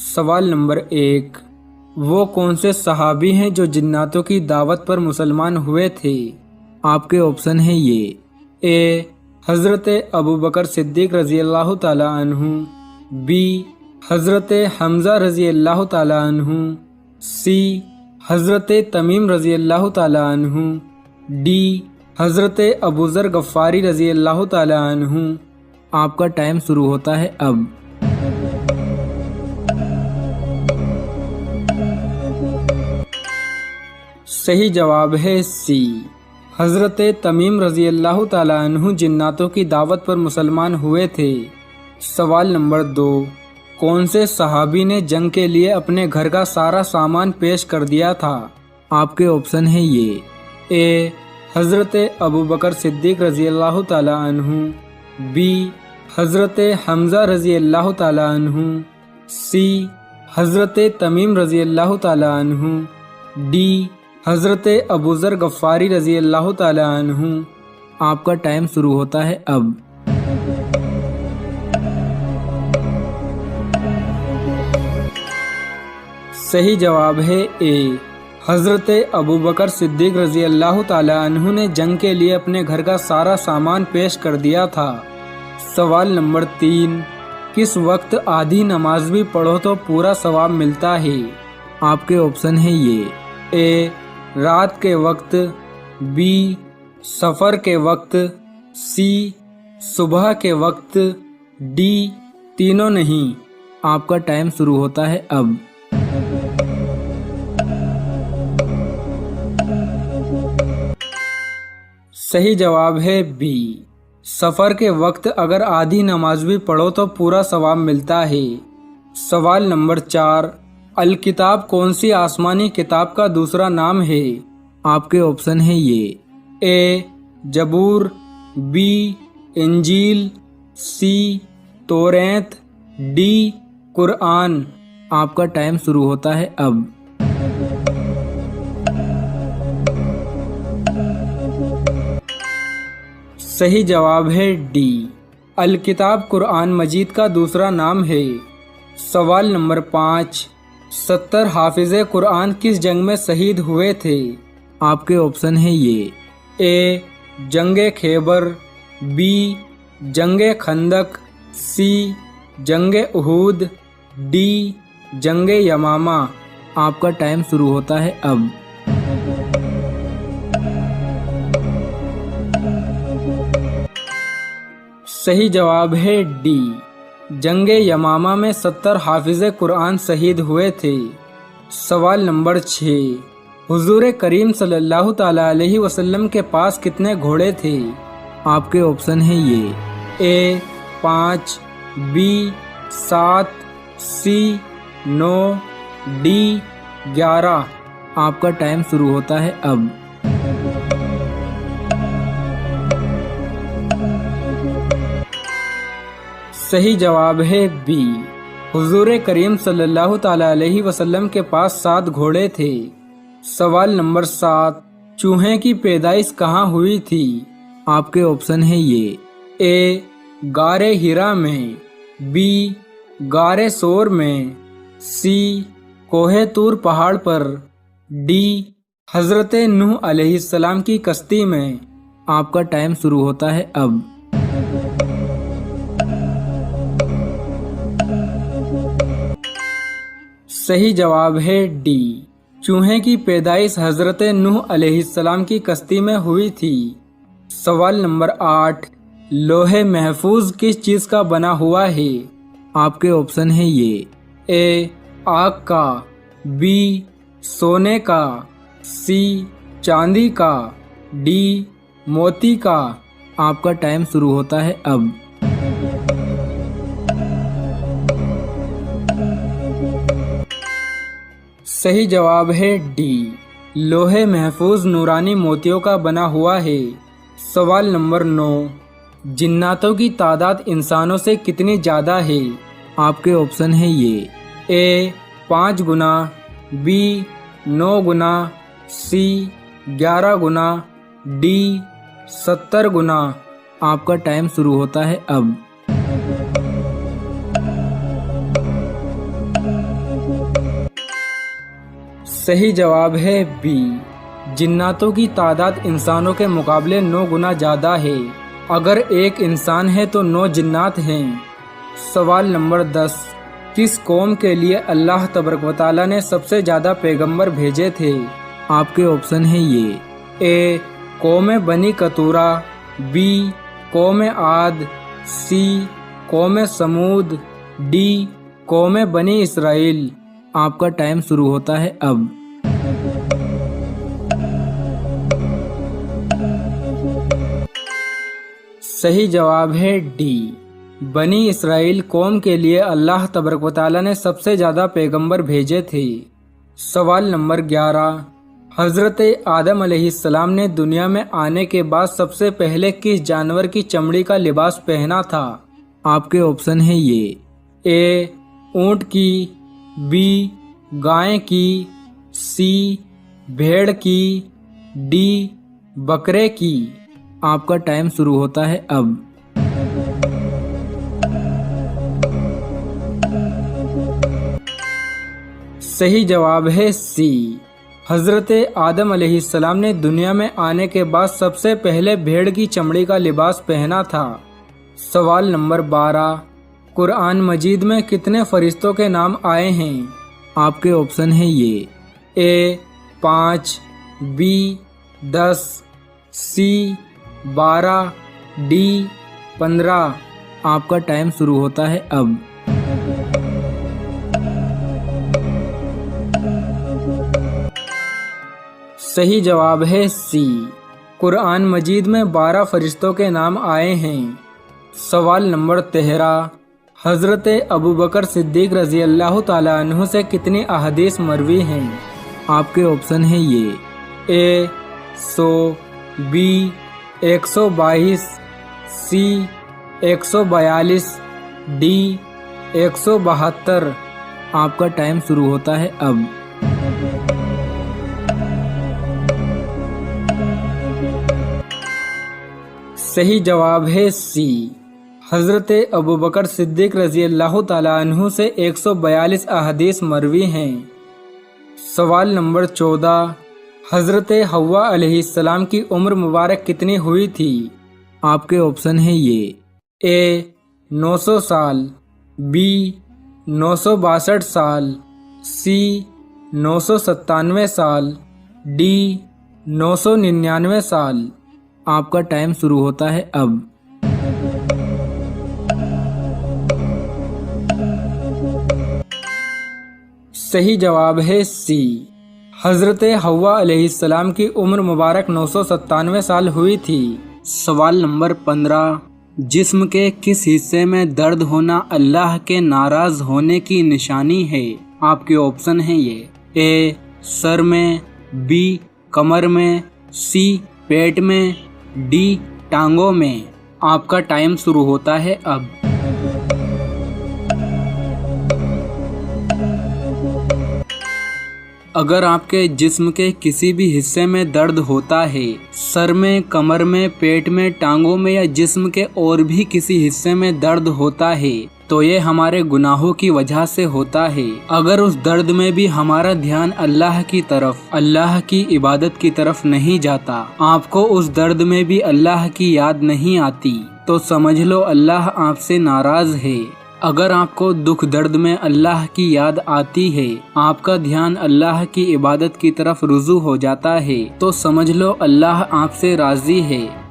سوال نمبر 1، وہ کون سے صحابی ہیں جو جناتوں کی دعوت پر مسلمان ہوئے تھے؟ آپ کے آپشن ہیں یہ اے حضرت ابوبکر صدیق رضی اللہ تعالی عنہ، بی حضرت حمزہ رضی اللہ تعالی عنہ، سی حضرت تمیم رضی اللہ تعالی عنہ، ڈی حضرت ابوذر غفاری رضی اللہ تعالی عنہ۔ آپ کا ٹائم شروع ہوتا ہے اب۔ صحیح جواب ہے سی، حضرت تمیم رضی اللہ تعالی عنہ جناتوں کی دعوت پر مسلمان ہوئے تھے۔ سوال نمبر 2، کون سے صحابی نے جنگ کے لیے اپنے گھر کا سارا سامان پیش کر دیا تھا؟ آپ کے آپشن ہیں یہ اے حضرت ابوبکر صدیق رضی اللہ تعالی عنہ، بی حضرت حمزہ رضی اللہ تعالی عنہ، سی حضرت تمیم رضی اللہ تعالی عنہ، ڈی حضرت ابوذر غفاری رضی اللہ تعالی عنہ۔ آپ کا ٹائم شروع ہوتا ہے اب۔ صحیح جواب ہے اے، حضرت ابوبکر صدیق رضی اللہ تعالی عنہ نے جنگ کے لیے اپنے گھر کا سارا سامان پیش کر دیا تھا۔ سوال نمبر 3، کس وقت آدھی نماز بھی پڑھو تو پورا ثواب ملتا ہے؟ آپ کے آپشن ہیں یہ اے رات کے وقت، بی سفر کے وقت، سی صبح کے وقت، ڈی تینوں نہیں۔ آپ کا ٹائم شروع ہوتا ہے اب۔ صحیح جواب ہے بی، سفر کے وقت اگر آدھی نماز بھی پڑھو تو پورا ثواب ملتا ہے۔ سوال نمبر 4، الکتاب کون سی آسمانی کتاب کا دوسرا نام ہے؟ آپ کے آپشن ہیں یہ اے زبور، بی انجیل، سی توریت، ڈی قرآن۔ آپ کا ٹائم شروع ہوتا ہے اب۔ صحیح جواب ہے ڈی، الکتاب قرآن مجید کا دوسرا نام ہے۔ سوال نمبر 5، 70 حافظ قرآن کس جنگ میں شہید ہوئے تھے؟ آپ کے آپشن ہیں یہ اے جنگ خیبر، بی جنگ خندق، سی جنگ احد، ڈی جنگ یمامہ۔ آپ کا ٹائم شروع ہوتا ہے اب۔ صحیح جواب ہے ڈی، جنگ یمامہ میں 70 حافظ قرآن شہید ہوئے تھے۔ سوال نمبر 6، حضور کریم صلی اللہ تعالی علیہ وسلم کے پاس کتنے گھوڑے تھے؟ آپ کے آپشن ہیں یہ اے 5، بی 7، سی 9، ڈی 11۔ آپ کا ٹائم شروع ہوتا ہے اب۔ صحیح جواب ہے بی، حضور کریم صلی اللہ تعالی علیہ وسلم کے پاس 7 گھوڑے تھے۔ سوال نمبر 7، چوہے کی پیدائش کہاں ہوئی تھی؟ آپ کے آپشن ہیں یہ اے غار ہرا میں، بی غار سور میں، سی کوہ طور پہاڑ پر، ڈی حضرت نوح علیہ السلام کی کشتی میں۔ آپ کا ٹائم شروع ہوتا ہے اب۔ صحیح جواب ہے ڈی، چوہے کی پیدائش حضرت نوح علیہ السلام کی کشتی میں ہوئی تھی۔ سوال نمبر 8، لوح محفوظ کس چیز کا بنا ہوا ہے؟ آپ کے آپشن ہیں یہ اے آگ کا، بی سونے کا، سی چاندی کا، ڈی موتی کا۔ آپ کا ٹائم شروع ہوتا ہے اب۔ صحیح جواب ہے ڈی، لوح محفوظ نورانی موتیوں کا بنا ہوا ہے۔ سوال نمبر 9، جناتوں کی تعداد انسانوں سے کتنی زیادہ ہے؟ آپ کے آپشن ہیں یہ اے 5 گنا، بی 9 گنا، سی 11 گنا، ڈی 70 گنا۔ آپ کا ٹائم شروع ہوتا ہے اب۔ صحیح جواب ہے بی۔ جناتوں کی تعداد انسانوں کے مقابلے 9 گنا زیادہ ہے۔ اگر ایک انسان ہے تو 9 جنات ہیں۔ سوال نمبر 10، کس قوم کے لیے اللہ تبارک و تعالیٰ نے سب سے زیادہ پیغمبر بھیجے تھے؟ آپ کے آپشن ہیں یہ، اے قوم بنی قطورہ، بی قوم عاد، سی قوم سمود، ڈی قوم بنی اسرائیل۔ آپ کا ٹائم شروع ہوتا ہے اب۔ صحیح جواب ہے ڈی، بنی اسرائیل قوم کے لیے اللہ تبارک و تعالیٰ نے سب سے زیادہ پیغمبر بھیجے تھے۔ سوال نمبر 11، حضرت آدم علیہ السلام نے دنیا میں آنے کے بعد سب سے پہلے کس جانور کی چمڑی کا لباس پہنا تھا؟ آپ کے آپشن ہیں یہ، اے اونٹ کی، بی گائے کی، سی بھیڑ کی، ڈی بکرے کی۔ آپ کا ٹائم شروع ہوتا ہے اب۔ صحیح جواب ہے سی، حضرت آدم علیہ السلام نے دنیا میں آنے کے بعد سب سے پہلے بھیڑ کی چمڑی کا لباس پہنا تھا۔ سوال نمبر 12، قرآن مجید میں کتنے فرشتوں کے نام آئے ہیں؟ آپ کے آپشن ہیں یہ، اے 5، بی 10، سی 12، ڈی 15۔ آپ کا ٹائم شروع ہوتا ہے اب۔ صحیح جواب ہے سی، قرآن مجید میں 12 فرشتوں کے نام آئے ہیں۔ سوال نمبر 13، حضرت ابوبکر صدیق رضی اللہ تعالیٰ عنہ سے کتنی احادیث مروی ہیں؟ آپ کے آپشن ہیں یہ، اے 100، بی 122، سی 142، ڈی 172۔ آپ کا ٹائم شروع ہوتا ہے اب۔ صحیح جواب ہے سی، حضرت ابوبکر صدیق رضی اللہ تعالیٰ عنہ سے 142 احادیث مروی ہیں۔ سوال نمبر 14، حضرت حوا علیہ السلام کی عمر مبارک کتنی ہوئی تھی؟ آپ کے آپشن ہیں یہ، اے 900 سال، بی 962 سال، سی 997 سال، ڈی 999 سال۔ آپ کا ٹائم شروع ہوتا ہے اب۔ صحیح جواب ہے سی، حضرت حوا علیہ السلام کی عمر مبارک 997 سال ہوئی تھی۔ سوال نمبر 15، جسم کے کس حصے میں درد ہونا اللہ کے ناراض ہونے کی نشانی ہے؟ آپ کے آپشن ہیں یہ، اے سر میں، بی کمر میں، سی پیٹ میں، ڈی ٹانگوں میں۔ آپ کا ٹائم شروع ہوتا ہے اب۔ اگر آپ کے جسم کے کسی بھی حصے میں درد ہوتا ہے، سر میں، کمر میں، پیٹ میں، ٹانگوں میں یا جسم کے اور بھی کسی حصے میں درد ہوتا ہے تو یہ ہمارے گناہوں کی وجہ سے ہوتا ہے۔ اگر اس درد میں بھی ہمارا دھیان اللہ کی طرف، اللہ کی عبادت کی طرف نہیں جاتا، آپ کو اس درد میں بھی اللہ کی یاد نہیں آتی، تو سمجھ لو اللہ آپ سے ناراض ہے۔ اگر آپ کو دکھ درد میں اللہ کی یاد آتی ہے، آپ کا دھیان اللہ کی عبادت کی طرف رجوع ہو جاتا ہے، تو سمجھ لو اللہ آپ سے راضی ہے۔